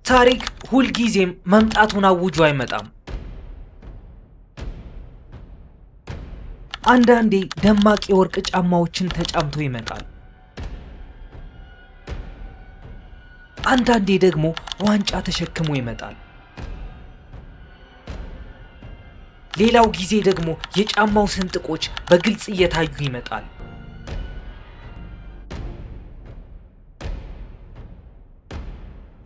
ታሪክ ሁልጊዜም መምጣቱን አውጆ አይመጣም። አንዳንዴ ደማቅ የወርቅ ጫማዎችን ተጫምቶ ይመጣል። አንዳንዴ ደግሞ ዋንጫ ተሸክሞ ይመጣል። ሌላው ጊዜ ደግሞ የጫማው ስንጥቆች በግልጽ እየታዩ ይመጣል።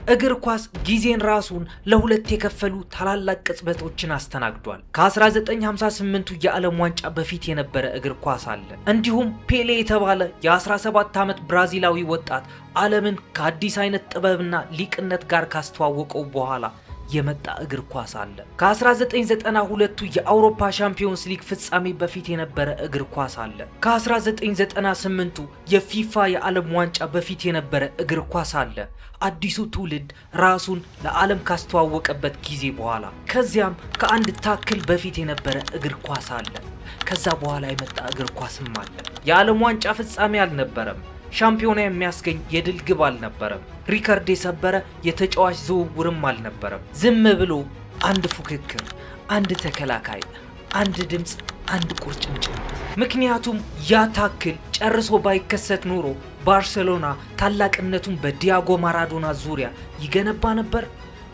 እግር ኳስ ጊዜን ራሱን ለሁለት የከፈሉ ታላላቅ ቅጽበቶችን አስተናግዷል። ከ1958ቱ የዓለም ዋንጫ በፊት የነበረ እግር ኳስ አለ። እንዲሁም ፔሌ የተባለ የ17 ዓመት ብራዚላዊ ወጣት ዓለምን ከአዲስ አይነት ጥበብና ሊቅነት ጋር ካስተዋወቀው በኋላ የመጣ እግር ኳስ አለ። ከ1992ቱ የአውሮፓ ሻምፒዮንስ ሊግ ፍጻሜ በፊት የነበረ እግር ኳስ አለ። ከ1998ቱ የፊፋ የዓለም ዋንጫ በፊት የነበረ እግር ኳስ አለ። አዲሱ ትውልድ ራሱን ለዓለም ካስተዋወቀበት ጊዜ በኋላ። ከዚያም ከአንድ ታክል በፊት የነበረ እግር ኳስ አለ። ከዛ በኋላ የመጣ እግር ኳስም አለ። የዓለም ዋንጫ ፍጻሜ አልነበረም። ሻምፒዮና የሚያስገኝ የድል ግብ አልነበረም። ሪከርድ የሰበረ የተጫዋች ዝውውርም አልነበረም። ዝም ብሎ አንድ ፉክክር፣ አንድ ተከላካይ፣ አንድ ድምፅ፣ አንድ ቁርጭምጭሚት። ምክንያቱም ያ ታክል ጨርሶ ባይከሰት ኖሮ ባርሴሎና ታላቅነቱን በዲያጎ ማራዶና ዙሪያ ይገነባ ነበር።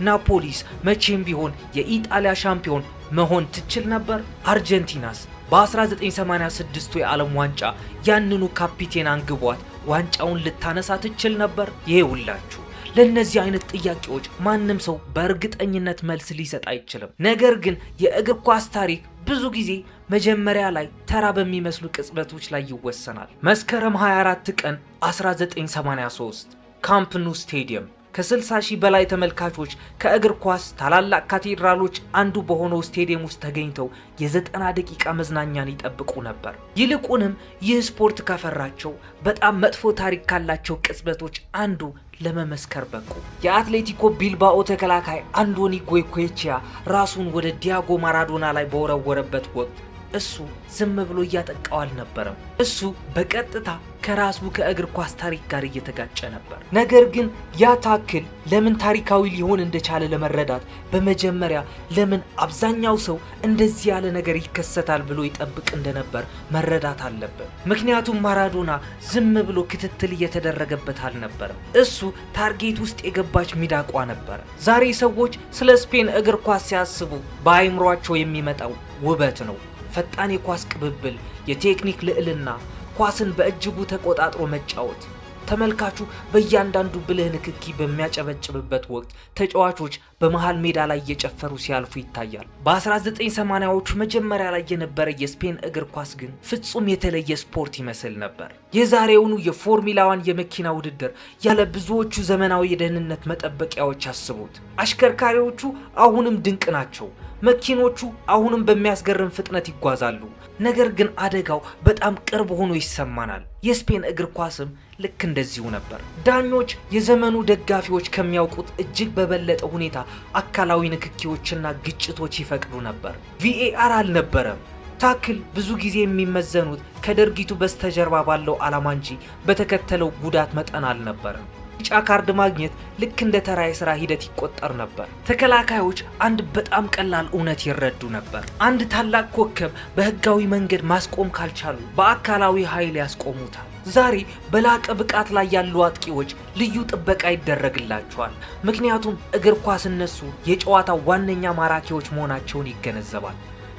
ናፖሊስ መቼም ቢሆን የኢጣሊያ ሻምፒዮን መሆን ትችል ነበር። አርጀንቲናስ በ1986ቱ የዓለም ዋንጫ ያንኑ ካፒቴን አንግቧት ዋንጫውን ልታነሳ ትችል ነበር። ይሄውላችሁ ለነዚህ አይነት ጥያቄዎች ማንም ሰው በእርግጠኝነት መልስ ሊሰጥ አይችልም። ነገር ግን የእግር ኳስ ታሪክ ብዙ ጊዜ መጀመሪያ ላይ ተራ በሚመስሉ ቅጽበቶች ላይ ይወሰናል። መስከረም 24 ቀን 1983 ካምፕ ኑ ስቴዲየም ከ60 ሺህ በላይ ተመልካቾች ከእግር ኳስ ታላላቅ ካቴድራሎች አንዱ በሆነው ስቴዲየም ውስጥ ተገኝተው የ90 ደቂቃ መዝናኛን ይጠብቁ ነበር። ይልቁንም ይህ ስፖርት ካፈራቸው በጣም መጥፎ ታሪክ ካላቸው ቅጽበቶች አንዱ ለመመስከር በቁ። የአትሌቲኮ ቢልባኦ ተከላካይ አንዶኒ ጎይኮቼያ ራሱን ወደ ዲያጎ ማራዶና ላይ በወረወረበት ወቅት እሱ ዝም ብሎ እያጠቃው አልነበረም። እሱ በቀጥታ ከራሱ ከእግር ኳስ ታሪክ ጋር እየተጋጨ ነበር። ነገር ግን ያ ታክል ለምን ታሪካዊ ሊሆን እንደቻለ ለመረዳት በመጀመሪያ ለምን አብዛኛው ሰው እንደዚህ ያለ ነገር ይከሰታል ብሎ ይጠብቅ እንደነበር መረዳት አለበት። ምክንያቱም ማራዶና ዝም ብሎ ክትትል እየተደረገበት አልነበረም። እሱ ታርጌት ውስጥ የገባች ሚዳቋ ነበር። ዛሬ ሰዎች ስለ ስፔን እግር ኳስ ሲያስቡ በአይምሯቸው የሚመጣው ውበት ነው። ፈጣን የኳስ ቅብብል፣ የቴክኒክ ልዕልና፣ ኳስን በእጅጉ ተቆጣጥሮ መጫወት። ተመልካቹ በእያንዳንዱ ብልህ ንክኪ በሚያጨበጭብበት ወቅት ተጫዋቾች በመሃል ሜዳ ላይ እየጨፈሩ ሲያልፉ ይታያል። በ1980ዎቹ መጀመሪያ ላይ የነበረ የስፔን እግር ኳስ ግን ፍጹም የተለየ ስፖርት ይመስል ነበር። የዛሬውኑ የፎርሙላ 1 የመኪና ውድድር ያለ ብዙዎቹ ዘመናዊ የደህንነት መጠበቂያዎች አስቡት። አሽከርካሪዎቹ አሁንም ድንቅ ናቸው። መኪኖቹ አሁንም በሚያስገርም ፍጥነት ይጓዛሉ። ነገር ግን አደጋው በጣም ቅርብ ሆኖ ይሰማናል። የስፔን እግር ኳስም ልክ እንደዚሁ ነበር። ዳኞች የዘመኑ ደጋፊዎች ከሚያውቁት እጅግ በበለጠ ሁኔታ አካላዊ ንክኪዎችና ግጭቶች ይፈቅዱ ነበር። ቪኤአር አልነበረም። ታክል ብዙ ጊዜ የሚመዘኑት ከድርጊቱ በስተጀርባ ባለው ዓላማ እንጂ በተከተለው ጉዳት መጠን አልነበረም። ቢጫ ካርድ ማግኘት ልክ እንደ ተራ የሥራ ሂደት ይቆጠር ነበር። ተከላካዮች አንድ በጣም ቀላል እውነት ይረዱ ነበር። አንድ ታላቅ ኮከብ በህጋዊ መንገድ ማስቆም ካልቻሉ በአካላዊ ኃይል ያስቆሙታል። ዛሬ በላቀ ብቃት ላይ ያሉ አጥቂዎች ልዩ ጥበቃ ይደረግላቸዋል። ምክንያቱም እግር ኳስ እነሱ የጨዋታው ዋነኛ ማራኪዎች መሆናቸውን ይገነዘባል።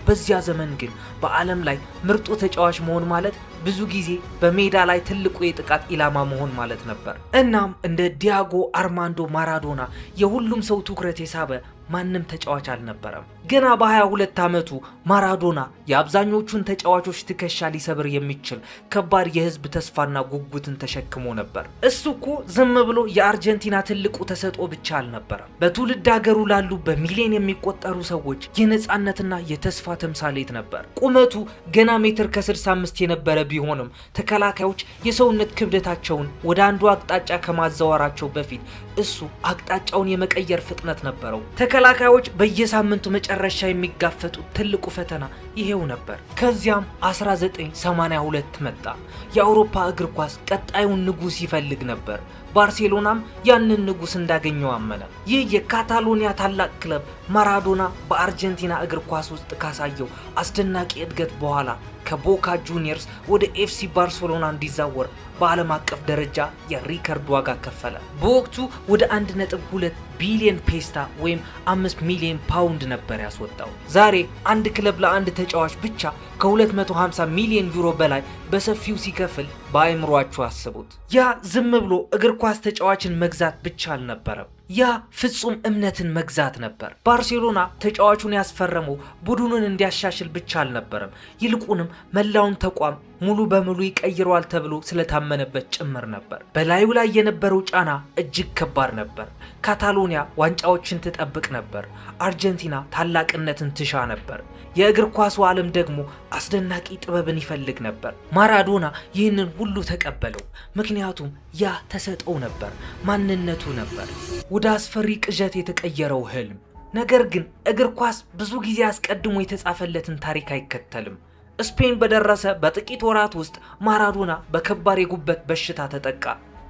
በዚያ ዘመን ግን በዓለም ላይ ምርጡ ተጫዋች መሆን ማለት ብዙ ጊዜ በሜዳ ላይ ትልቁ የጥቃት ኢላማ መሆን ማለት ነበር። እናም እንደ ዲያጎ አርማንዶ ማራዶና የሁሉም ሰው ትኩረት የሳበ ማንም ተጫዋች አልነበረም። ገና በ22 ዓመቱ ማራዶና የአብዛኞቹን ተጫዋቾች ትከሻ ሊሰብር የሚችል ከባድ የህዝብ ተስፋና ጉጉትን ተሸክሞ ነበር። እሱ እኮ ዝም ብሎ የአርጀንቲና ትልቁ ተሰጥኦ ብቻ አልነበረም። በትውልድ ሀገሩ ላሉ በሚሊዮን የሚቆጠሩ ሰዎች የነጻነትና የተስፋ ተምሳሌት ነበር። ቁመቱ ገና ሜትር ከ65 የነበረ ቢሆንም ተከላካዮች የሰውነት ክብደታቸውን ወደ አንዱ አቅጣጫ ከማዛወራቸው በፊት እሱ አቅጣጫውን የመቀየር ፍጥነት ነበረው። ተከላካዮች በየሳምንቱ መጨረሻ የሚጋፈጡት ትልቁ ፈተና ይሄው ነበር። ከዚያም 1982 መጣ። የአውሮፓ እግር ኳስ ቀጣዩን ንጉስ ይፈልግ ነበር። ባርሴሎናም ያንን ንጉስ እንዳገኘው አመነ። ይህ የካታሎኒያ ታላቅ ክለብ ማራዶና በአርጀንቲና እግር ኳስ ውስጥ ካሳየው አስደናቂ እድገት በኋላ ከቦካ ጁኒየርስ ወደ ኤፍሲ ባርሴሎና እንዲዛወር በዓለም አቀፍ ደረጃ የሪከርድ ዋጋ ከፈለ። በወቅቱ ወደ 1.2 ቢሊዮን ፔስታ ወይም 5 ሚሊዮን ፓውንድ ነበር ያስወጣው። ዛሬ አንድ ክለብ ለአንድ ተጫዋች ብቻ ከ250 ሚሊዮን ዩሮ በላይ በሰፊው ሲከፍል በአይምሯችሁ አስቡት። ያ ዝም ብሎ እግር ኳስ ተጫዋችን መግዛት ብቻ አልነበረም። ያ ፍጹም እምነትን መግዛት ነበር። ባርሴሎና ተጫዋቹን ያስፈረመው ቡድኑን እንዲያሻሽል ብቻ አልነበረም፣ ይልቁንም መላውን ተቋም ሙሉ በሙሉ ይቀይረዋል ተብሎ ስለታመነበት ጭምር ነበር። በላዩ ላይ የነበረው ጫና እጅግ ከባድ ነበር። ካታሎኒያ ዋንጫዎችን ትጠብቅ ነበር። አርጀንቲና ታላቅነትን ትሻ ነበር። የእግር ኳሱ ዓለም ደግሞ አስደናቂ ጥበብን ይፈልግ ነበር። ማራዶና ይህንን ሁሉ ተቀበለው፣ ምክንያቱም ያ ተሰጠው ነበር፣ ማንነቱ ነበር። ወደ አስፈሪ ቅዠት የተቀየረው ህልም። ነገር ግን እግር ኳስ ብዙ ጊዜ አስቀድሞ የተጻፈለትን ታሪክ አይከተልም። ስፔን በደረሰ በጥቂት ወራት ውስጥ ማራዶና በከባድ የጉበት በሽታ ተጠቃ።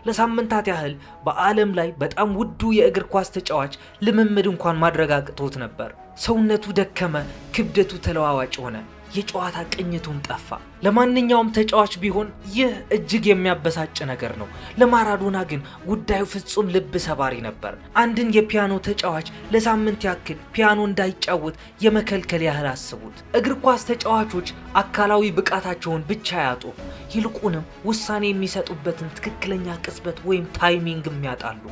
ለሳምንታት ያህል በዓለም ላይ በጣም ውዱ የእግር ኳስ ተጫዋች ልምምድ እንኳን ማድረግ አቅቶት ነበር። ሰውነቱ ደከመ፣ ክብደቱ ተለዋዋጭ ሆነ፣ የጨዋታ ቅኝቱም ጠፋ። ለማንኛውም ተጫዋች ቢሆን ይህ እጅግ የሚያበሳጭ ነገር ነው። ለማራዶና ግን ጉዳዩ ፍጹም ልብ ሰባሪ ነበር። አንድን የፒያኖ ተጫዋች ለሳምንት ያክል ፒያኖ እንዳይጫወት የመከልከል ያህል አስቡት። እግር ኳስ ተጫዋቾች አካላዊ ብቃታቸውን ብቻ ያጡ፣ ይልቁንም ውሳኔ የሚሰጡበትን ትክክለኛ ቅጽበት ወይም ታይሚንግም ያጣሉ።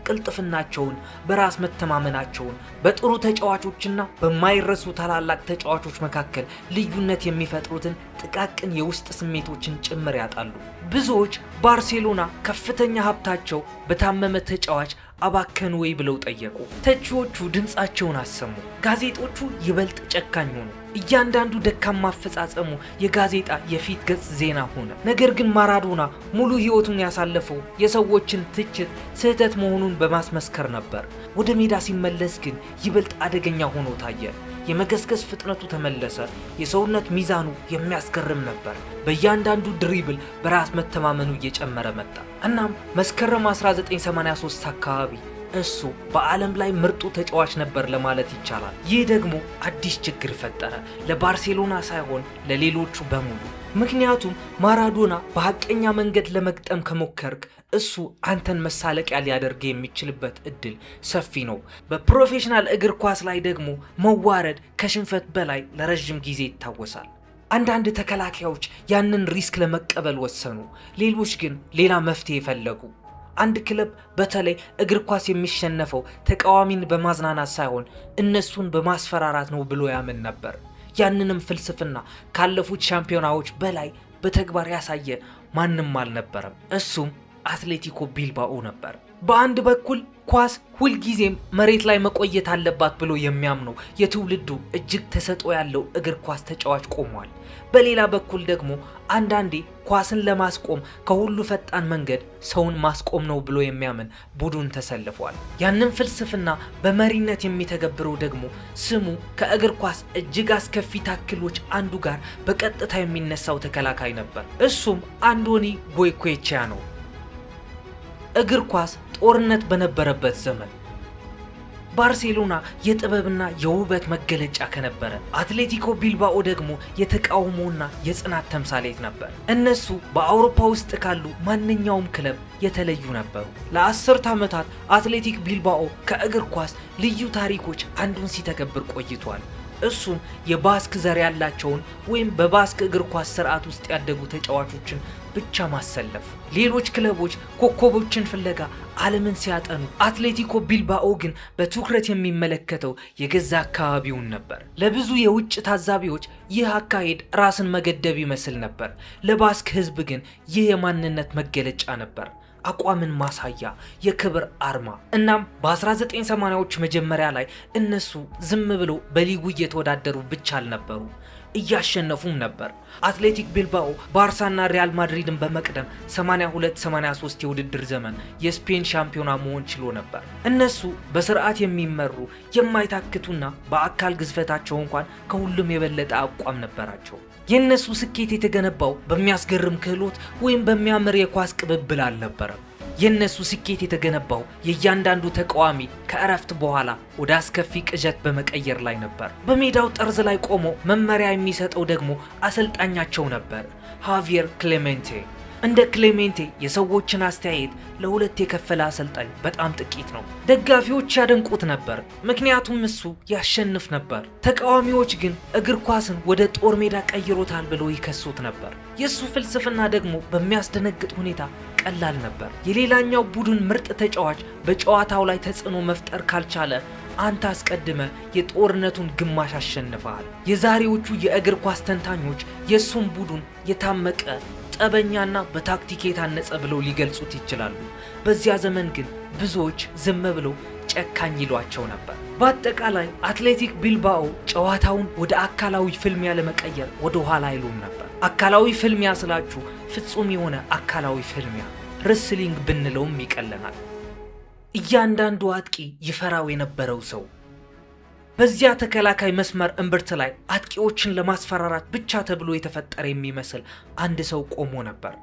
ቅልጥፍናቸውን፣ በራስ መተማመናቸውን፣ በጥሩ ተጫዋቾችና በማይረሱ ታላላቅ ተጫዋቾች መካከል ልዩነት የሚፈጥሩትን ጥቃቅን የውስጥ ስሜቶችን ጭምር ያጣሉ። ብዙዎች ባርሴሎና ከፍተኛ ሀብታቸው በታመመ ተጫዋች አባከኑ ወይ ብለው ጠየቁ። ተቺዎቹ ድምፃቸውን አሰሙ። ጋዜጦቹ ይበልጥ ጨካኝ ሆኑ። እያንዳንዱ ደካማ አፈጻጸሙ የጋዜጣ የፊት ገጽ ዜና ሆነ። ነገር ግን ማራዶና ሙሉ ህይወቱን ያሳለፈው የሰዎችን ትችት ስህተት መሆኑን በማስመስከር ነበር። ወደ ሜዳ ሲመለስ ግን ይበልጥ አደገኛ ሆኖ ታየ። የመገስገስ ፍጥነቱ ተመለሰ። የሰውነት ሚዛኑ የሚያስገርም ነበር። በእያንዳንዱ ድሪብል በራስ መተማመኑ እየጨመረ መጣ። እናም መስከረም 1983 አካባቢ እሱ በዓለም ላይ ምርጡ ተጫዋች ነበር ለማለት ይቻላል። ይህ ደግሞ አዲስ ችግር ፈጠረ፣ ለባርሴሎና ሳይሆን ለሌሎቹ በሙሉ። ምክንያቱም ማራዶና በሐቀኛ መንገድ ለመግጠም ከሞከርክ እሱ አንተን መሳለቂያ ሊያደርግ የሚችልበት እድል ሰፊ ነው። በፕሮፌሽናል እግር ኳስ ላይ ደግሞ መዋረድ ከሽንፈት በላይ ለረጅም ጊዜ ይታወሳል። አንዳንድ ተከላካዮች ያንን ሪስክ ለመቀበል ወሰኑ፣ ሌሎች ግን ሌላ መፍትሄ ፈለጉ። አንድ ክለብ በተለይ እግር ኳስ የሚሸነፈው ተቃዋሚን በማዝናናት ሳይሆን እነሱን በማስፈራራት ነው ብሎ ያምን ነበር። ያንንም ፍልስፍና ካለፉት ሻምፒዮናዎች በላይ በተግባር ያሳየ ማንም አልነበረም። እሱም አትሌቲኮ ቢልባኦ ነበር። በአንድ በኩል ኳስ ሁልጊዜም መሬት ላይ መቆየት አለባት ብሎ የሚያምነው የትውልዱ እጅግ ተሰጥኦ ያለው እግር ኳስ ተጫዋች ቆሟል። በሌላ በኩል ደግሞ አንዳንዴ ኳስን ለማስቆም ከሁሉ ፈጣን መንገድ ሰውን ማስቆም ነው ብሎ የሚያምን ቡድን ተሰልፏል። ያንን ፍልስፍና በመሪነት የሚተገብረው ደግሞ ስሙ ከእግር ኳስ እጅግ አስከፊ ታክሎች አንዱ ጋር በቀጥታ የሚነሳው ተከላካይ ነበር። እሱም አንዶኒ ጎይኮቼያ ነው። እግር ኳስ ጦርነት በነበረበት ዘመን ባርሴሎና የጥበብና የውበት መገለጫ ከነበረ፣ አትሌቲኮ ቢልባኦ ደግሞ የተቃውሞና የጽናት ተምሳሌት ነበር። እነሱ በአውሮፓ ውስጥ ካሉ ማንኛውም ክለብ የተለዩ ነበሩ። ለአስርት ዓመታት አትሌቲክ ቢልባኦ ከእግር ኳስ ልዩ ታሪኮች አንዱን ሲተገብር ቆይቷል። እሱም የባስክ ዘር ያላቸውን ወይም በባስክ እግር ኳስ ስርዓት ውስጥ ያደጉ ተጫዋቾችን ብቻ ማሰለፍ። ሌሎች ክለቦች ኮከቦችን ፍለጋ ዓለምን ሲያጠኑ፣ አትሌቲኮ ቢልባኦ ግን በትኩረት የሚመለከተው የገዛ አካባቢውን ነበር። ለብዙ የውጭ ታዛቢዎች ይህ አካሄድ ራስን መገደብ ይመስል ነበር። ለባስክ ሕዝብ ግን ይህ የማንነት መገለጫ ነበር፣ አቋምን ማሳያ፣ የክብር አርማ። እናም በ1980ዎች መጀመሪያ ላይ እነሱ ዝም ብለው በሊጉ እየተወዳደሩ ብቻ አልነበሩ። እያሸነፉም ነበር። አትሌቲክ ቢልባኦ ባርሳና ሪያል ማድሪድን በመቅደም 82-83 የውድድር ዘመን የስፔን ሻምፒዮና መሆን ችሎ ነበር። እነሱ በስርዓት የሚመሩ የማይታክቱና በአካል ግዝፈታቸው እንኳን ከሁሉም የበለጠ አቋም ነበራቸው። የእነሱ ስኬት የተገነባው በሚያስገርም ክህሎት ወይም በሚያምር የኳስ ቅብብል አልነበረም። የእነሱ ስኬት የተገነባው የእያንዳንዱ ተቃዋሚ ከእረፍት በኋላ ወደ አስከፊ ቅዠት በመቀየር ላይ ነበር። በሜዳው ጠርዝ ላይ ቆሞ መመሪያ የሚሰጠው ደግሞ አሰልጣኛቸው ነበር፣ ሃቪየር ክሌሜንቴ። እንደ ክሌሜንቴ የሰዎችን አስተያየት ለሁለት የከፈለ አሰልጣኝ በጣም ጥቂት ነው። ደጋፊዎች ያደንቁት ነበር፣ ምክንያቱም እሱ ያሸንፍ ነበር። ተቃዋሚዎች ግን እግር ኳስን ወደ ጦር ሜዳ ቀይሮታል ብለው ይከሱት ነበር። የሱ ፍልስፍና ደግሞ በሚያስደነግጥ ሁኔታ ቀላል ነበር። የሌላኛው ቡድን ምርጥ ተጫዋች በጨዋታው ላይ ተጽዕኖ መፍጠር ካልቻለ አንተ አስቀድመ የጦርነቱን ግማሽ አሸንፈሃል። የዛሬዎቹ የእግር ኳስ ተንታኞች የሱን ቡድን የታመቀ ጠበኛና በታክቲክ የታነጸ ብለው ሊገልጹት ይችላሉ። በዚያ ዘመን ግን ብዙዎች ዝም ብለው ጨካኝ ይሏቸው ነበር። በአጠቃላይ አትሌቲክ ቢልባኦ ጨዋታውን ወደ አካላዊ ፍልሚያ ለመቀየር ወደ ኋላ አይሉም ነበር። አካላዊ ፍልሚያ ስላችሁ ፍጹም የሆነ አካላዊ ፍልሚያ ሬስሊንግ ብንለውም ይቀለናል። እያንዳንዱ አጥቂ ይፈራው የነበረው ሰው በዚያ ተከላካይ መስመር እምብርት ላይ አጥቂዎችን ለማስፈራራት ብቻ ተብሎ የተፈጠረ የሚመስል አንድ ሰው ቆሞ ነበር።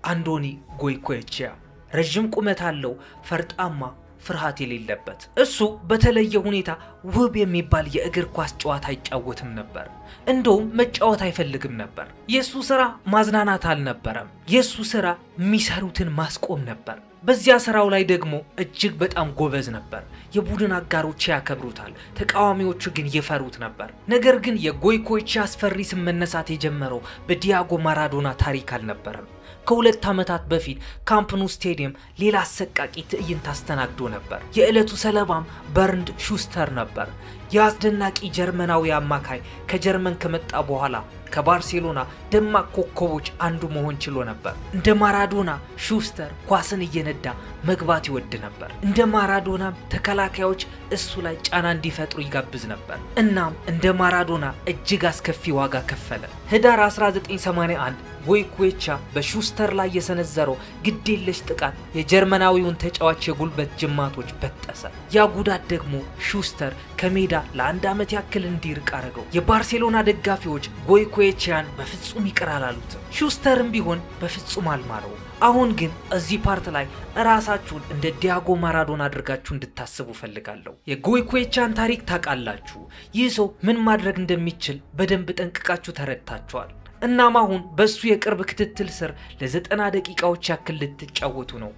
አንዶኒ ጎይኮኤቺያ ረጅም ቁመት አለው፣ ፈርጣማ፣ ፍርሃት የሌለበት። እሱ በተለየ ሁኔታ ውብ የሚባል የእግር ኳስ ጨዋታ አይጫወትም ነበር። እንደውም መጫወት አይፈልግም ነበር። የሱ ስራ ማዝናናት አልነበረም። የሱ ስራ የሚሰሩትን ማስቆም ነበር። በዚያ ስራው ላይ ደግሞ እጅግ በጣም ጎበዝ ነበር። የቡድን አጋሮች ያከብሩታል፣ ተቃዋሚዎቹ ግን ይፈሩት ነበር። ነገር ግን የጎይኮኤቺያ አስፈሪ ስም መነሳት የጀመረው በዲያጎ ማራዶና ታሪክ አልነበረም። ከሁለት ዓመታት በፊት ካምፕ ኑ ስቴዲየም ሌላ አሰቃቂ ትዕይንት አስተናግዶ ነበር። የዕለቱ ሰለባም በርንድ ሹስተር ነበር። የአስደናቂ ጀርመናዊ አማካይ ከጀርመን ከመጣ በኋላ ከባርሴሎና ደማቅ ኮከቦች አንዱ መሆን ችሎ ነበር። እንደ ማራዶና ሹስተር ኳስን እየነዳ መግባት ይወድ ነበር። እንደ ማራዶናም ተከላካዮች እሱ ላይ ጫና እንዲፈጥሩ ይጋብዝ ነበር። እናም እንደ ማራዶና እጅግ አስከፊ ዋጋ ከፈለ። ህዳር 1981 ጎይኮኤቺያ በሹስተር ላይ የሰነዘረው ግዴለሽ ጥቃት የጀርመናዊውን ተጫዋች የጉልበት ጅማቶች በጠሰ። ያ ጉዳት ደግሞ ሹስተር ከሜዳ ለአንድ ዓመት ያክል እንዲርቅ አደረገው። የባርሴሎና ደጋፊዎች ጎይኮኤቺያን በፍጹም ይቅር አላሉትም። ሹስተርም ቢሆን በፍጹም አልማረው። አሁን ግን እዚህ ፓርት ላይ እራሳችሁን እንደ ዲያጎ ማራዶና አድርጋችሁ እንድታስቡ ፈልጋለሁ። የጎይኮኤቺያን ታሪክ ታውቃላችሁ። ይህ ሰው ምን ማድረግ እንደሚችል በደንብ ጠንቅቃችሁ ተረድታችኋል። እናም አሁን በሱ የቅርብ ክትትል ስር ለ90 ደቂቃዎች ያክል ልትጫወቱ ነው።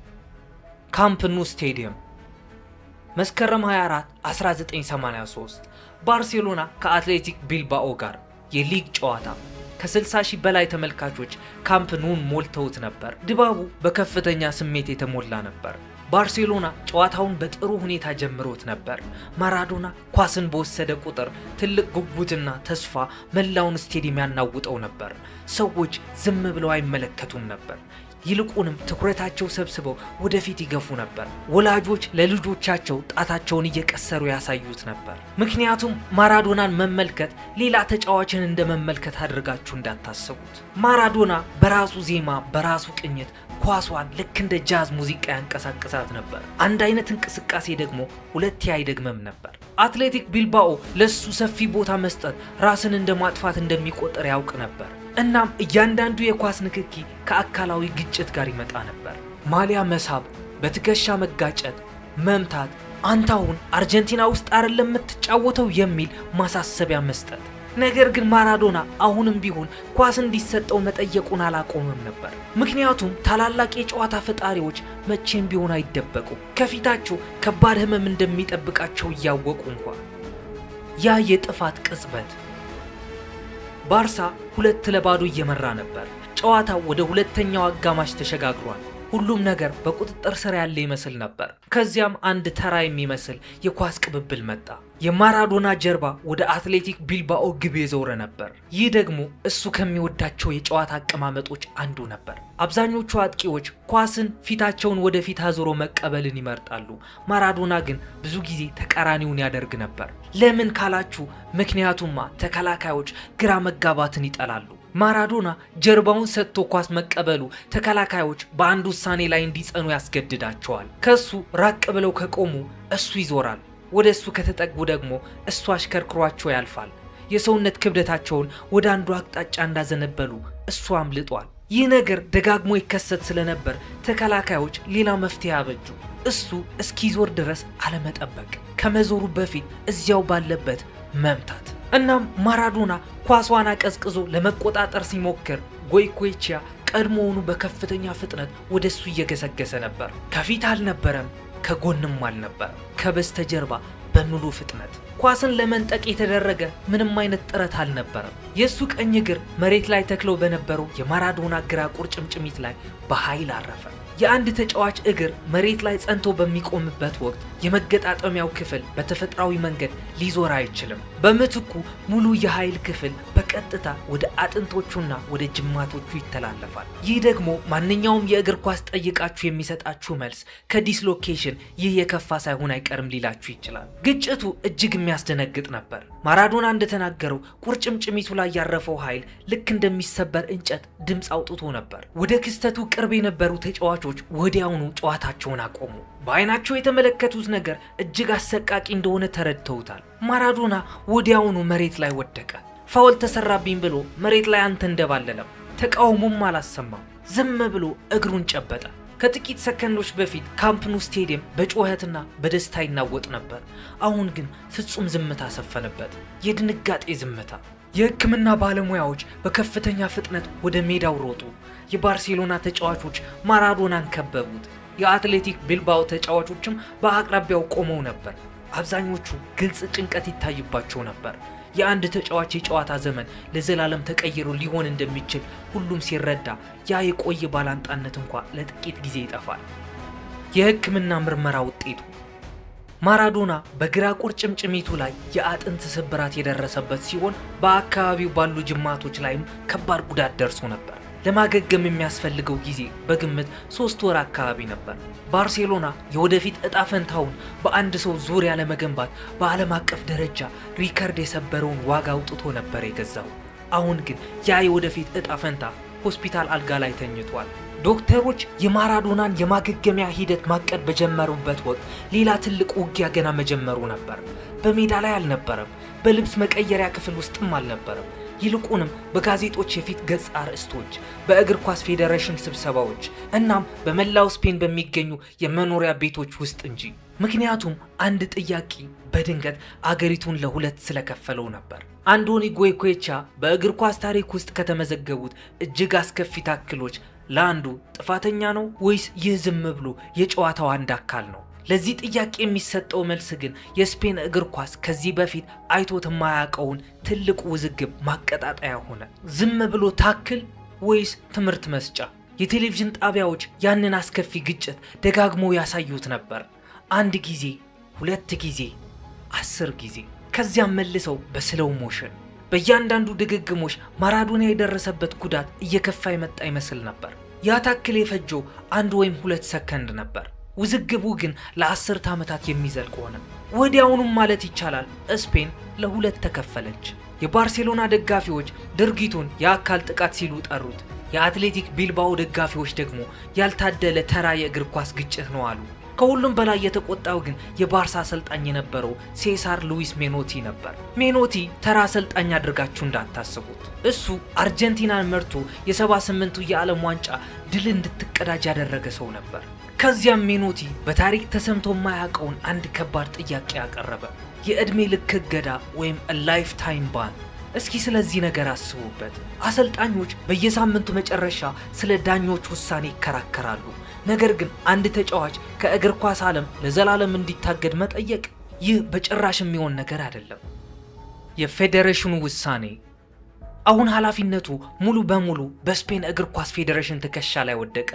ካምፕ ኑ ስቴዲየም መስከረም 24 1983 ባርሴሎና ከአትሌቲክ ቢልባኦ ጋር የሊግ ጨዋታ። ከ60 ሺህ በላይ ተመልካቾች ካምፕ ኑን ሞልተውት ነበር። ድባቡ በከፍተኛ ስሜት የተሞላ ነበር። ባርሴሎና ጨዋታውን በጥሩ ሁኔታ ጀምሮት ነበር። ማራዶና ኳስን በወሰደ ቁጥር ትልቅ ጉጉትና ተስፋ መላውን ስቴዲየም ያናውጠው ነበር። ሰዎች ዝም ብለው አይመለከቱም ነበር። ይልቁንም ትኩረታቸው ሰብስበው ወደፊት ይገፉ ነበር። ወላጆች ለልጆቻቸው ጣታቸውን እየቀሰሩ ያሳዩት ነበር። ምክንያቱም ማራዶናን መመልከት ሌላ ተጫዋችን እንደመመልከት አድርጋችሁ እንዳታስቡት። ማራዶና በራሱ ዜማ፣ በራሱ ቅኝት ኳሷን ልክ እንደ ጃዝ ሙዚቃ ያንቀሳቅሳት ነበር። አንድ አይነት እንቅስቃሴ ደግሞ ሁለቴ አይደግመም ነበር። አትሌቲክ ቢልባኦ ለሱ ሰፊ ቦታ መስጠት ራስን እንደ ማጥፋት እንደሚቆጠር ያውቅ ነበር። እናም እያንዳንዱ የኳስ ንክኪ ከአካላዊ ግጭት ጋር ይመጣ ነበር። ማሊያ መሳብ፣ በትከሻ መጋጨት፣ መምታት፣ አንተ አሁን አርጀንቲና ውስጥ አይደለም የምትጫወተው የሚል ማሳሰቢያ መስጠት። ነገር ግን ማራዶና አሁንም ቢሆን ኳስ እንዲሰጠው መጠየቁን አላቆመም ነበር። ምክንያቱም ታላላቅ የጨዋታ ፈጣሪዎች መቼም ቢሆን አይደበቁም። ከፊታቸው ከባድ ህመም እንደሚጠብቃቸው እያወቁ እንኳን። ያ የጥፋት ቅጽበት ባርሳ 2-0 እየመራ ነበር። ጨዋታው ወደ ሁለተኛው አጋማሽ ተሸጋግሯል። ሁሉም ነገር በቁጥጥር ስር ያለ ይመስል ነበር። ከዚያም አንድ ተራ የሚመስል የኳስ ቅብብል መጣ። የማራዶና ጀርባ ወደ አትሌቲክ ቢልባኦ ግብ የዞረ ነበር። ይህ ደግሞ እሱ ከሚወዳቸው የጨዋታ አቀማመጦች አንዱ ነበር። አብዛኞቹ አጥቂዎች ኳስን ፊታቸውን ወደፊት አዙሮ መቀበልን ይመርጣሉ። ማራዶና ግን ብዙ ጊዜ ተቃራኒውን ያደርግ ነበር። ለምን ካላችሁ ምክንያቱማ ተከላካዮች ግራ መጋባትን ይጠላሉ። ማራዶና ጀርባውን ሰጥቶ ኳስ መቀበሉ ተከላካዮች በአንድ ውሳኔ ላይ እንዲጸኑ ያስገድዳቸዋል። ከሱ ራቅ ብለው ከቆሙ እሱ ይዞራል፣ ወደ እሱ ከተጠጉ ደግሞ እሱ አሽከርክሯቸው ያልፋል። የሰውነት ክብደታቸውን ወደ አንዱ አቅጣጫ እንዳዘነበሉ እሱ አምልጧል። ይህ ነገር ደጋግሞ ይከሰት ስለነበር ተከላካዮች ሌላ መፍትሄ አበጁ። እሱ እስኪዞር ድረስ አለመጠበቅ፣ ከመዞሩ በፊት እዚያው ባለበት መምታት። እናም ማራዶና ኳሷን አቀዝቅዞ ለመቆጣጠር ሲሞክር ጎይኮቼያ ቀድሞውኑ በከፍተኛ ፍጥነት ወደሱ እየገሰገሰ ነበር። ከፊት አልነበረም፣ ከጎንም አልነበረም፣ ከበስተጀርባ በሙሉ ፍጥነት። ኳስን ለመንጠቅ የተደረገ ምንም አይነት ጥረት አልነበረም። የሱ ቀኝ እግር መሬት ላይ ተክሎ በነበረው የማራዶና ግራ ቁርጭምጭሚት ላይ በኃይል አረፈ። የአንድ ተጫዋች እግር መሬት ላይ ጸንቶ በሚቆምበት ወቅት የመገጣጠሚያው ክፍል በተፈጥሯዊ መንገድ ሊዞር አይችልም። በምትኩ ሙሉ የኃይል ክፍል በቀጥታ ወደ አጥንቶቹና ወደ ጅማቶቹ ይተላለፋል። ይህ ደግሞ ማንኛውም የእግር ኳስ ጠይቃችሁ የሚሰጣችሁ መልስ ከዲስሎኬሽን ይህ የከፋ ሳይሆን አይቀርም ሊላችሁ ይችላል። ግጭቱ እጅግ የሚያስደነግጥ ነበር። ማራዶና እንደተናገረው ቁርጭምጭሚቱ ላይ ያረፈው ኃይል ልክ እንደሚሰበር እንጨት ድምፅ አውጥቶ ነበር። ወደ ክስተቱ ቅርብ የነበሩ ተጫዋቾች ወዲያውኑ ጨዋታቸውን አቆሙ። በአይናቸው የተመለከቱት ነገር እጅግ አሰቃቂ እንደሆነ ተረድተውታል። ማራዶና ወዲያውኑ መሬት ላይ ወደቀ። ፋውል ተሰራብኝ ብሎ መሬት ላይ አንተንደባለለም። ተቃውሞም አላሰማም። ዝም ብሎ እግሩን ጨበጠ። ከጥቂት ሰከንዶች በፊት ካምፕ ኑ ስቴዲየም በጩኸትና በደስታ ይናወጥ ነበር። አሁን ግን ፍጹም ዝምታ ሰፈነበት። የድንጋጤ ዝምታ። የሕክምና ባለሙያዎች በከፍተኛ ፍጥነት ወደ ሜዳው ሮጡ። የባርሴሎና ተጫዋቾች ማራዶናን ከበቡት። የአትሌቲክ ቢልባኦ ተጫዋቾችም በአቅራቢያው ቆመው ነበር። አብዛኞቹ ግልጽ ጭንቀት ይታይባቸው ነበር። የአንድ ተጫዋች የጨዋታ ዘመን ለዘላለም ተቀይሮ ሊሆን እንደሚችል ሁሉም ሲረዳ ያ የቆየ ባላንጣነት እንኳ ለጥቂት ጊዜ ይጠፋል። የሕክምና ምርመራ ውጤቱ ማራዶና በግራ ቁርጭምጭሚቱ ላይ የአጥንት ስብራት የደረሰበት ሲሆን በአካባቢው ባሉ ጅማቶች ላይም ከባድ ጉዳት ደርሶ ነበር። ለማገገም የሚያስፈልገው ጊዜ በግምት 3 ወር አካባቢ ነበር። ባርሴሎና የወደፊት እጣ ፈንታውን በአንድ ሰው ዙሪያ ለመገንባት በዓለም አቀፍ ደረጃ ሪከርድ የሰበረውን ዋጋ አውጥቶ ነበር የገዛው። አሁን ግን ያ የወደፊት እጣ ፈንታ ሆስፒታል አልጋ ላይ ተኝቷል። ዶክተሮች የማራዶናን የማገገሚያ ሂደት ማቀድ በጀመሩበት ወቅት ሌላ ትልቅ ውጊያ ገና መጀመሩ ነበር። በሜዳ ላይ አልነበረም፣ በልብስ መቀየሪያ ክፍል ውስጥም አልነበረም። ይልቁንም በጋዜጦች የፊት ገጽ አርዕስቶች፣ በእግር ኳስ ፌዴሬሽን ስብሰባዎች እናም በመላው ስፔን በሚገኙ የመኖሪያ ቤቶች ውስጥ እንጂ። ምክንያቱም አንድ ጥያቄ በድንገት አገሪቱን ለሁለት ስለከፈለው ነበር። አንዶኒ ጎይኮቼያ በእግር ኳስ ታሪክ ውስጥ ከተመዘገቡት እጅግ አስከፊ ታክሎች ለአንዱ ጥፋተኛ ነው ወይስ ይህ ዝም ብሎ የጨዋታው አንድ አካል ነው? ለዚህ ጥያቄ የሚሰጠው መልስ ግን የስፔን እግር ኳስ ከዚህ በፊት አይቶት የማያውቀውን ትልቅ ውዝግብ ማቀጣጠያ ሆነ። ዝም ብሎ ታክል ወይስ ትምህርት መስጫ? የቴሌቪዥን ጣቢያዎች ያንን አስከፊ ግጭት ደጋግሞ ያሳዩት ነበር። 1 ጊዜ፣ 2 ጊዜ፣ 10 ጊዜ፣ ከዚያም መልሰው በስለው ሞሽን። በእያንዳንዱ ድግግሞሽ ማራዶና የደረሰበት ጉዳት እየከፋ የመጣ ይመስል ነበር። ያ ታክል የፈጀው 1 ወይም 2 ሰከንድ ነበር። ውዝግቡ ግን ለ10 ዓመታት የሚዘልቅ ሆነ። ወዲያውኑም ማለት ይቻላል ስፔን ለሁለት ተከፈለች። የባርሴሎና ደጋፊዎች ድርጊቱን የአካል ጥቃት ሲሉ ጠሩት። የአትሌቲክ ቢልባኦ ደጋፊዎች ደግሞ ያልታደለ ተራ የእግር ኳስ ግጭት ነው አሉ። ከሁሉም በላይ የተቆጣው ግን የባርሳ አሰልጣኝ የነበረው ሴሳር ሉዊስ ሜኖቲ ነበር። ሜኖቲ ተራ አሰልጣኝ አድርጋችሁ እንዳታስቡት። እሱ አርጀንቲናን መርቶ የ78ቱ የዓለም ዋንጫ ድል እንድትቀዳጅ ያደረገ ሰው ነበር። ከዚያም ሜኖቲ በታሪክ ተሰምቶ የማያውቀውን አንድ ከባድ ጥያቄ ያቀረበ፣ የዕድሜ ልክ እገዳ ወይም ላይፍ ታይም ባን። እስኪ ስለዚህ ነገር አስቡበት። አሰልጣኞች በየሳምንቱ መጨረሻ ስለ ዳኞች ውሳኔ ይከራከራሉ። ነገር ግን አንድ ተጫዋች ከእግር ኳስ ዓለም ለዘላለም እንዲታገድ መጠየቅ፣ ይህ በጭራሽ የሚሆን ነገር አይደለም። የፌዴሬሽኑ ውሳኔ አሁን ኃላፊነቱ ሙሉ በሙሉ በስፔን እግር ኳስ ፌዴሬሽን ትከሻ ላይ ወደቀ።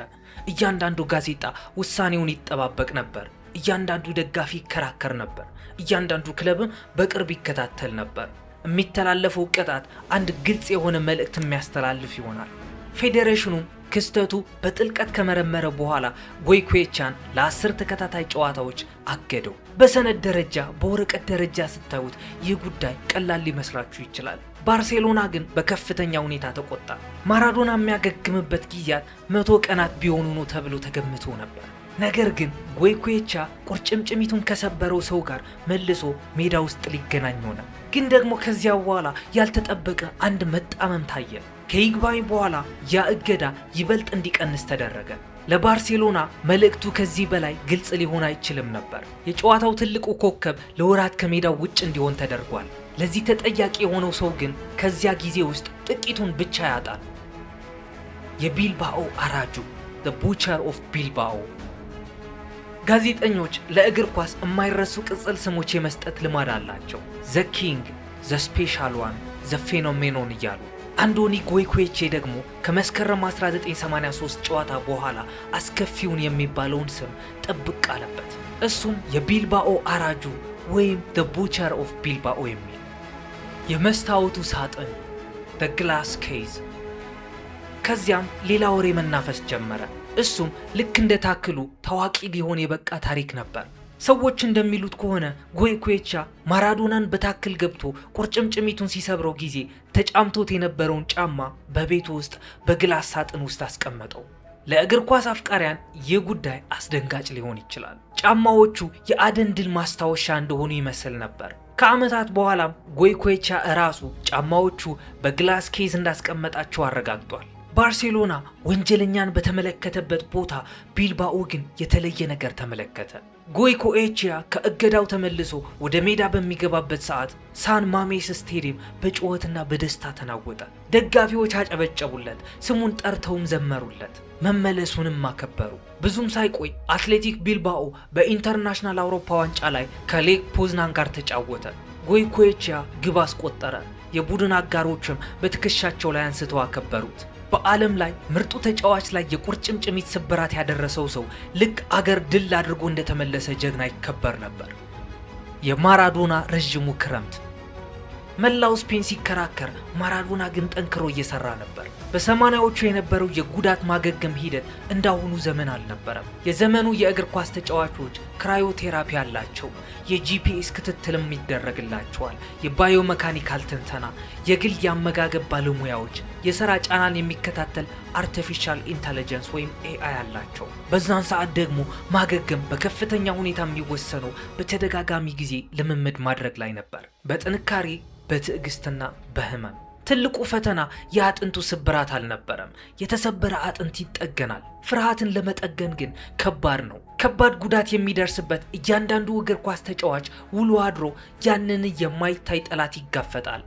እያንዳንዱ ጋዜጣ ውሳኔውን ይጠባበቅ ነበር። እያንዳንዱ ደጋፊ ይከራከር ነበር። እያንዳንዱ ክለብም በቅርብ ይከታተል ነበር። የሚተላለፈው ቅጣት አንድ ግልጽ የሆነ መልእክት የሚያስተላልፍ ይሆናል። ፌዴሬሽኑም ክስተቱ በጥልቀት ከመረመረ በኋላ ጎይኮኤቻን ለ10 ተከታታይ ጨዋታዎች አገደው። በሰነድ ደረጃ በወረቀት ደረጃ ስታዩት ይህ ጉዳይ ቀላል ሊመስላችሁ ይችላል። ባርሴሎና ግን በከፍተኛ ሁኔታ ተቆጣ። ማራዶና የሚያገግምበት ጊዜያት 100 ቀናት ቢሆኑ ነው ተብሎ ተገምቶ ነበር። ነገር ግን ጎይኮኤቻ ቁርጭምጭሚቱን ከሰበረው ሰው ጋር መልሶ ሜዳ ውስጥ ሊገናኝ ሆነ። ግን ደግሞ ከዚያ በኋላ ያልተጠበቀ አንድ መጣመም ታየ። ከይግባኝ በኋላ ያ እገዳ ይበልጥ እንዲቀንስ ተደረገ። ለባርሴሎና መልእክቱ ከዚህ በላይ ግልጽ ሊሆን አይችልም ነበር። የጨዋታው ትልቁ ኮከብ ለወራት ከሜዳው ውጭ እንዲሆን ተደርጓል። ለዚህ ተጠያቂ የሆነው ሰው ግን ከዚያ ጊዜ ውስጥ ጥቂቱን ብቻ ያጣል። የቢልባኦ አራጁ the butcher of Bilbao። ጋዜጠኞች ለእግር ኳስ የማይረሱ ቅጽል ስሞች የመስጠት ልማድ አላቸው። ዘ ኪንግ፣ ዘ ስፔሻል ዋን፣ ዘ ፌኖሜኖን እያሉ። አንዶኒ ጎይኮኤቼ ደግሞ ከመስከረም 1983 ጨዋታ በኋላ አስከፊውን የሚባለውን ስም ጥብቅ አለበት። እሱም የቢልባኦ አራጁ ወይም the butcher of Bilbao የሚል። የመስታወቱ ሳጥን the glass case። ከዚያም ሌላ ወሬ መናፈስ ጀመረ። እሱም ልክ እንደ ታክሉ ታዋቂ ሊሆን የበቃ ታሪክ ነበር። ሰዎች እንደሚሉት ከሆነ ጎይኮኤቻ ማራዶናን በታክል ገብቶ ቁርጭምጭሚቱን ሲሰብረው ጊዜ ተጫምቶት የነበረውን ጫማ በቤቱ ውስጥ በግላስ ሳጥን ውስጥ አስቀመጠው። ለእግር ኳስ አፍቃሪያን ይህ ጉዳይ አስደንጋጭ ሊሆን ይችላል። ጫማዎቹ የአደን ድል ማስታወሻ እንደሆኑ ይመስል ነበር። ከዓመታት በኋላም ጎይኮኤቻ እራሱ ጫማዎቹ በግላስ ኬዝ እንዳስቀመጣቸው አረጋግጧል። ባርሴሎና ወንጀለኛን በተመለከተበት ቦታ ቢልባኦ ግን የተለየ ነገር ተመለከተ። ጎይኮኤቻ ከእገዳው ተመልሶ ወደ ሜዳ በሚገባበት ሰዓት ሳን ማሜስ ስቴዲየም በጩኸትና በደስታ ተናወጠ። ደጋፊዎች አጨበጨቡለት፣ ስሙን ጠርተውም ዘመሩለት፣ መመለሱንም አከበሩ። ብዙም ሳይቆይ አትሌቲክ ቢልባኦ በኢንተርናሽናል አውሮፓ ዋንጫ ላይ ከሌክ ፖዝናን ጋር ተጫወተ። ጎይኮኤቻ ግብ አስቆጠረ። የቡድን አጋሮችም በትከሻቸው ላይ አንስተው አከበሩት። በዓለም ላይ ምርጡ ተጫዋች ላይ የቁርጭምጭሚት ስብራት ያደረሰው ሰው ልክ አገር ድል አድርጎ እንደተመለሰ ጀግና ይከበር ነበር። የማራዶና ረዥሙ ክረምት። መላው ስፔን ሲከራከር፣ ማራዶና ግን ጠንክሮ እየሰራ ነበር። በሰማንያዎቹ የነበረው የጉዳት ማገገም ሂደት እንዳሁኑ ዘመን አልነበረም። የዘመኑ የእግር ኳስ ተጫዋቾች ክራዮቴራፒ አላቸው። የጂፒኤስ ክትትልም ይደረግላቸዋል። የባዮሜካኒካል ትንተና፣ የግል የአመጋገብ ባለሙያዎች፣ የሥራ ጫናን የሚከታተል አርቲፊሻል ኢንተለጀንስ ወይም ኤአይ አላቸው። በዛን ሰዓት ደግሞ ማገገም በከፍተኛ ሁኔታ የሚወሰነው በተደጋጋሚ ጊዜ ልምምድ ማድረግ ላይ ነበር። በጥንካሬ፣ በትዕግስትና በህመም። ትልቁ ፈተና የአጥንቱ ስብራት አልነበረም። የተሰበረ አጥንት ይጠገናል። ፍርሃትን ለመጠገን ግን ከባድ ነው። ከባድ ጉዳት የሚደርስበት እያንዳንዱ እግር ኳስ ተጫዋች ውሎ አድሮ ያንን የማይታይ ጠላት ይጋፈጣል።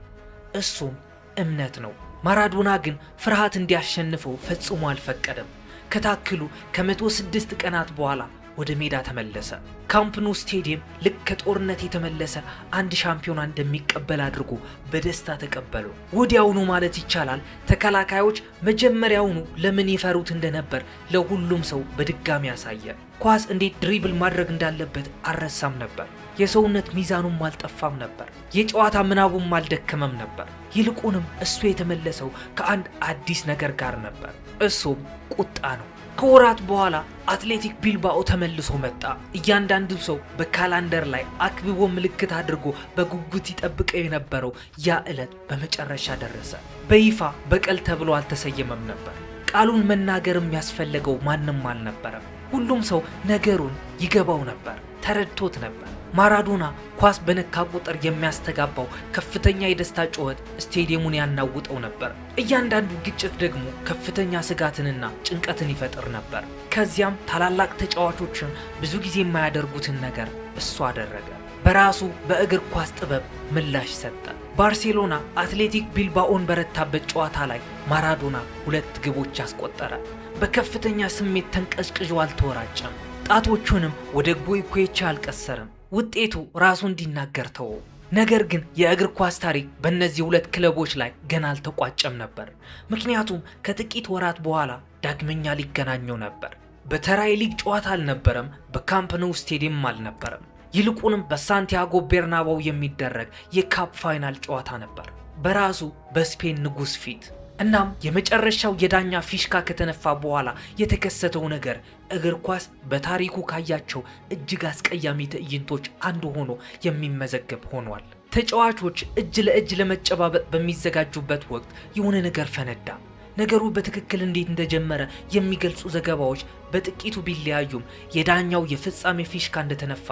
እሱም እምነት ነው። ማራዶና ግን ፍርሃት እንዲያሸንፈው ፈጽሞ አልፈቀደም። ከታክሉ ከ106 ቀናት በኋላ ወደ ሜዳ ተመለሰ። ካምፕ ኑ ስቴዲየም ልክ ከጦርነት የተመለሰ አንድ ሻምፒዮና እንደሚቀበል አድርጎ በደስታ ተቀበሉ። ወዲያውኑ ማለት ይቻላል ተከላካዮች መጀመሪያውኑ ለምን ይፈሩት እንደነበር ለሁሉም ሰው በድጋሚ ያሳየ። ኳስ እንዴት ድሪብል ማድረግ እንዳለበት አልረሳም ነበር። የሰውነት ሚዛኑም አልጠፋም ነበር። የጨዋታ ምናቡም አልደከመም ነበር። ይልቁንም እሱ የተመለሰው ከአንድ አዲስ ነገር ጋር ነበር። እሱም ቁጣ ነው። ከወራት በኋላ አትሌቲክ ቢልባኦ ተመልሶ መጣ። እያንዳንዱ ሰው በካላንደር ላይ አክብቦ ምልክት አድርጎ በጉጉት ይጠብቀው የነበረው ያ ዕለት በመጨረሻ ደረሰ። በይፋ በቀል ተብሎ አልተሰየመም ነበር። ቃሉን መናገርም ያስፈለገው ማንም አልነበረም። ሁሉም ሰው ነገሩን ይገባው ነበር፣ ተረድቶት ነበር። ማራዶና ኳስ በነካ ቁጥር የሚያስተጋባው ከፍተኛ የደስታ ጩኸት ስቴዲየሙን ያናውጠው ነበር። እያንዳንዱ ግጭት ደግሞ ከፍተኛ ስጋትንና ጭንቀትን ይፈጥር ነበር። ከዚያም ታላላቅ ተጫዋቾችን ብዙ ጊዜ የማያደርጉትን ነገር እሱ አደረገ። በራሱ በእግር ኳስ ጥበብ ምላሽ ሰጠ። ባርሴሎና አትሌቲክ ቢልባኦን በረታበት ጨዋታ ላይ ማራዶና 2 ግቦች አስቆጠረ። በከፍተኛ ስሜት ተንቀዝቅዞ አልተወራጨም። ጣቶቹንም ወደ ጎይኮኤቻ አልቀሰርም። ውጤቱ ራሱ እንዲናገር ተወው። ነገር ግን የእግር ኳስ ታሪክ በእነዚህ ሁለት ክለቦች ላይ ገና አልተቋጨም ነበር። ምክንያቱም ከጥቂት ወራት በኋላ ዳግመኛ ሊገናኘው ነበር። በተራ ሊግ ጨዋታ አልነበረም፣ በካምፕ ኑ ስቴዲየም አልነበረም። ይልቁንም በሳንቲያጎ ቤርናባው የሚደረግ የካፕ ፋይናል ጨዋታ ነበር፣ በራሱ በስፔን ንጉስ ፊት። እናም የመጨረሻው የዳኛ ፊሽካ ከተነፋ በኋላ የተከሰተው ነገር እግር ኳስ በታሪኩ ካያቸው እጅግ አስቀያሚ ትዕይንቶች አንዱ ሆኖ የሚመዘገብ ሆኗል። ተጫዋቾች እጅ ለእጅ ለመጨባበጥ በሚዘጋጁበት ወቅት የሆነ ነገር ፈነዳ። ነገሩ በትክክል እንዴት እንደጀመረ የሚገልጹ ዘገባዎች በጥቂቱ ቢለያዩም የዳኛው የፍጻሜ ፊሽካ እንደተነፋ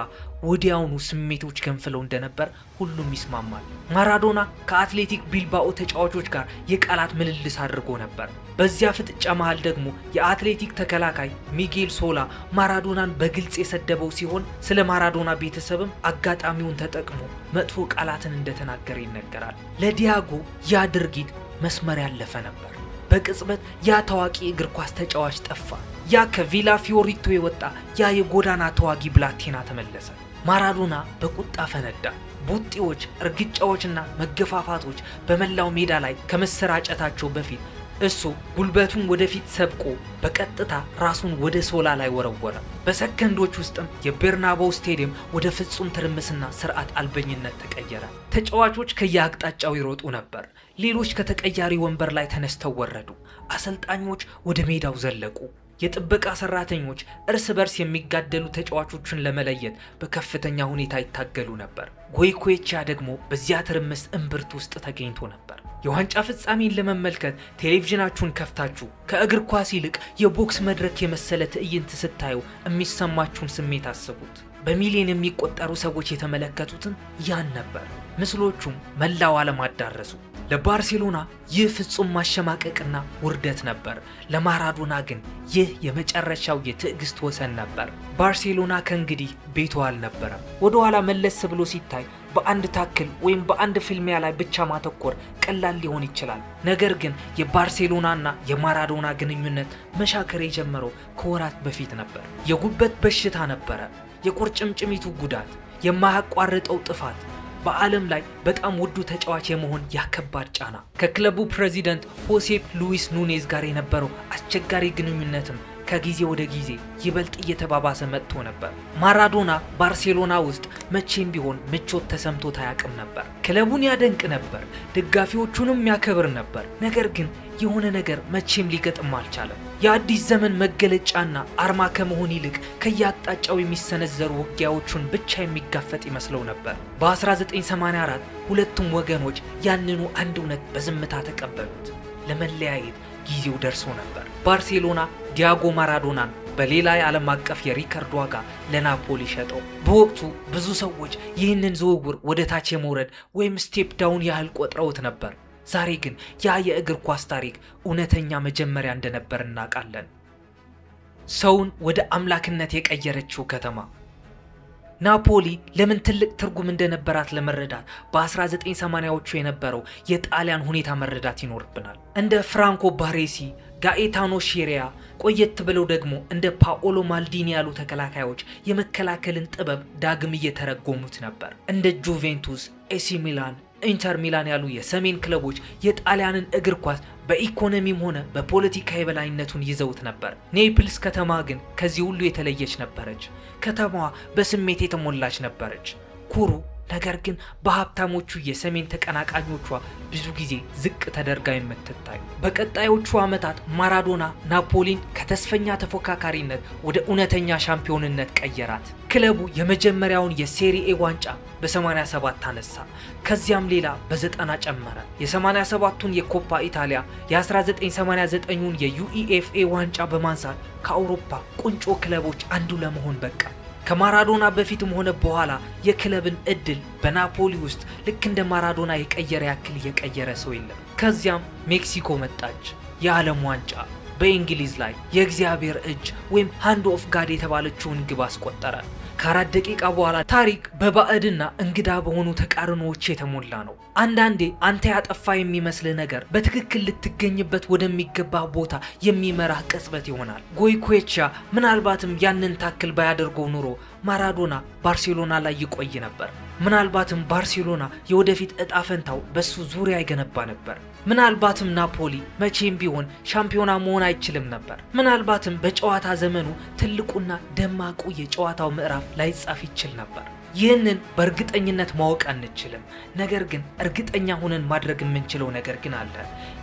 ወዲያውኑ ስሜቶች ገንፍለው እንደነበር ሁሉም ይስማማል። ማራዶና ከአትሌቲክ ቢልባኦ ተጫዋቾች ጋር የቃላት ምልልስ አድርጎ ነበር። በዚያ ፍጥጫ መሃል ደግሞ የአትሌቲክ ተከላካይ ሚጌል ሶላ ማራዶናን በግልጽ የሰደበው ሲሆን ስለ ማራዶና ቤተሰብም አጋጣሚውን ተጠቅሞ መጥፎ ቃላትን እንደተናገረ ይነገራል። ለዲያጎ ያ ድርጊት መስመር ያለፈ ነበር። በቅጽበት ያ ታዋቂ እግር ኳስ ተጫዋች ጠፋ። ያ ከቪላ ፊዮሪቶ የወጣ ያ የጎዳና ተዋጊ ብላቴና ተመለሰ። ማራዶና በቁጣ ፈነዳ። ቡጢዎች፣ እርግጫዎችና መገፋፋቶች በመላው ሜዳ ላይ ከመሰራጨታቸው በፊት እሱ ጉልበቱን ወደፊት ሰብቆ በቀጥታ ራሱን ወደ ሶላ ላይ ወረወረ። በሰከንዶች ውስጥም የቤርናባው ስቴዲየም ወደ ፍጹም ትርምስና ስርዓት አልበኝነት ተቀየረ። ተጫዋቾች ከየአቅጣጫው ይሮጡ ነበር። ሌሎች ከተቀያሪ ወንበር ላይ ተነስተው ወረዱ። አሰልጣኞች ወደ ሜዳው ዘለቁ። የጥበቃ ሰራተኞች እርስ በርስ የሚጋደሉ ተጫዋቾችን ለመለየት በከፍተኛ ሁኔታ ይታገሉ ነበር። ጎይኮቼ ደግሞ በዚያ ትርምስ እምብርት ውስጥ ተገኝቶ ነበር። የዋንጫ ፍጻሜን ለመመልከት ቴሌቪዥናችሁን ከፍታችሁ ከእግር ኳስ ይልቅ የቦክስ መድረክ የመሰለ ትዕይንት ስታዩ የሚሰማችሁን ስሜት አስቡት። በሚሊዮን የሚቆጠሩ ሰዎች የተመለከቱትም ያን ነበር። ምስሎቹም መላው ዓለም አዳረሱ። ለባርሴሎና ይህ ፍጹም ማሸማቀቅና ውርደት ነበር። ለማራዶና ግን ይህ የመጨረሻው የትዕግስት ወሰን ነበር። ባርሴሎና ከእንግዲህ ቤቱ አልነበረም። ወደ ኋላ መለስ ብሎ ሲታይ በአንድ ታክል ወይም በአንድ ፍልሚያ ላይ ብቻ ማተኮር ቀላል ሊሆን ይችላል። ነገር ግን የባርሴሎናና የማራዶና ግንኙነት መሻከር የጀመረው ከወራት በፊት ነበር። የጉበት በሽታ ነበረ፣ የቁርጭምጭሚቱ ጉዳት፣ የማያቋርጠው ጥፋት፣ በዓለም ላይ በጣም ውዱ ተጫዋች የመሆን ያከባድ ጫና፣ ከክለቡ ፕሬዚደንት ሆሴፕ ሉዊስ ኑኔዝ ጋር የነበረው አስቸጋሪ ግንኙነትም ከጊዜ ወደ ጊዜ ይበልጥ እየተባባሰ መጥቶ ነበር። ማራዶና ባርሴሎና ውስጥ መቼም ቢሆን ምቾት ተሰምቶት አያውቅም ነበር። ክለቡን ያደንቅ ነበር፣ ደጋፊዎቹንም ያከብር ነበር። ነገር ግን የሆነ ነገር መቼም ሊገጥም አልቻለም። የአዲስ ዘመን መገለጫና አርማ ከመሆን ይልቅ ከየአቅጣጫው የሚሰነዘሩ ውጊያዎቹን ብቻ የሚጋፈጥ ይመስለው ነበር። በ1984 ሁለቱም ወገኖች ያንኑ አንድ እውነት በዝምታ ተቀበሉት። ለመለያየት ጊዜው ደርሶ ነበር። ባርሴሎና ዲያጎ ማራዶናን በሌላ የዓለም አቀፍ የሪከርድ ዋጋ ለናፖሊ ሸጠው። በወቅቱ ብዙ ሰዎች ይህንን ዝውውር ወደ ታች የመውረድ ወይም ስቴፕ ዳውን ያህል ቆጥረውት ነበር። ዛሬ ግን ያ የእግር ኳስ ታሪክ እውነተኛ መጀመሪያ እንደነበር እናውቃለን። ሰውን ወደ አምላክነት የቀየረችው ከተማ ናፖሊ ለምን ትልቅ ትርጉም እንደነበራት ለመረዳት በ1980ዎቹ የነበረው የጣሊያን ሁኔታ መረዳት ይኖርብናል። እንደ ፍራንኮ ባሬሲ፣ ጋኤታኖ ሼሪያ፣ ቆየት ብለው ደግሞ እንደ ፓኦሎ ማልዲኒ ያሉ ተከላካዮች የመከላከልን ጥበብ ዳግም እየተረጎሙት ነበር። እንደ ጁቬንቱስ፣ ኤሲ ሚላን፣ ኢንተር ሚላን ያሉ የሰሜን ክለቦች የጣሊያንን እግር ኳስ በኢኮኖሚም ሆነ በፖለቲካ የበላይነቱን ይዘውት ነበር። ኔፕልስ ከተማ ግን ከዚህ ሁሉ የተለየች ነበረች። ከተማዋ በስሜት የተሞላች ነበረች። ኩሩ ነገር ግን በሀብታሞቹ የሰሜን ተቀናቃኞቿ ብዙ ጊዜ ዝቅ ተደርጋ የምትታይ። በቀጣዮቹ ዓመታት ማራዶና ናፖሊን ከተስፈኛ ተፎካካሪነት ወደ እውነተኛ ሻምፒዮንነት ቀየራት። ክለቡ የመጀመሪያውን የሴሪኤ ዋንጫ በ87 አነሳ። ከዚያም ሌላ በ90 ጨመረ። የ87ቱን የኮፓ ኢታሊያ፣ የ1989ን የዩኢኤፍኤ ዋንጫ በማንሳት ከአውሮፓ ቁንጮ ክለቦች አንዱ ለመሆን በቃ። ከማራዶና በፊትም ሆነ በኋላ የክለብን እድል በናፖሊ ውስጥ ልክ እንደ ማራዶና የቀየረ ያክል የቀየረ ሰው የለም። ከዚያም ሜክሲኮ መጣች። የዓለም ዋንጫ በእንግሊዝ ላይ የእግዚአብሔር እጅ ወይም ሃንድ ኦፍ ጋድ የተባለችውን ግብ አስቆጠረ። ከ4 ደቂቃ በኋላ ታሪክ በባዕድና እንግዳ በሆኑ ተቃርኖዎች የተሞላ ነው። አንዳንዴ አንተ ያጠፋ የሚመስልህ ነገር በትክክል ልትገኝበት ወደሚገባ ቦታ የሚመራህ ቅጽበት ይሆናል። ጎይኮቼ ምናልባትም ያንን ታክል ባያደርገው ኑሮ ማራዶና ባርሴሎና ላይ ይቆይ ነበር። ምናልባትም ባርሴሎና የወደፊት እጣ ፈንታው በሱ ዙሪያ ይገነባ ነበር። ምናልባትም ናፖሊ መቼም ቢሆን ሻምፒዮና መሆን አይችልም ነበር። ምናልባትም በጨዋታ ዘመኑ ትልቁና ደማቁ የጨዋታው ምዕራፍ ላይጻፍ ይችል ነበር። ይህንን በእርግጠኝነት ማወቅ አንችልም። ነገር ግን እርግጠኛ ሆነን ማድረግ የምንችለው ነገር ግን አለ።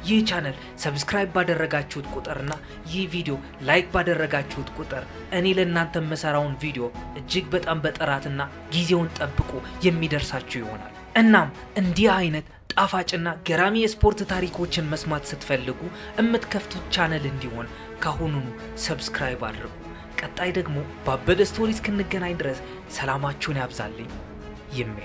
ይህ ቻናል ሰብስክራይብ ባደረጋችሁት ቁጥርና ይህ ቪዲዮ ላይክ ባደረጋችሁት ቁጥር እኔ ለእናንተ የምሰራውን ቪዲዮ እጅግ በጣም በጥራትና ጊዜውን ጠብቆ የሚደርሳችሁ ይሆናል። እናም እንዲህ አይነት ጣፋጭና ገራሚ የስፖርት ታሪኮችን መስማት ስትፈልጉ የምትከፍቱት ቻናል እንዲሆን ካሁኑኑ ሰብስክራይብ አድርጉ። ቀጣይ ደግሞ ባበደ ስቶሪ እስክንገናኝ ድረስ ሰላማችሁን ያብዛልኝ። ይሜ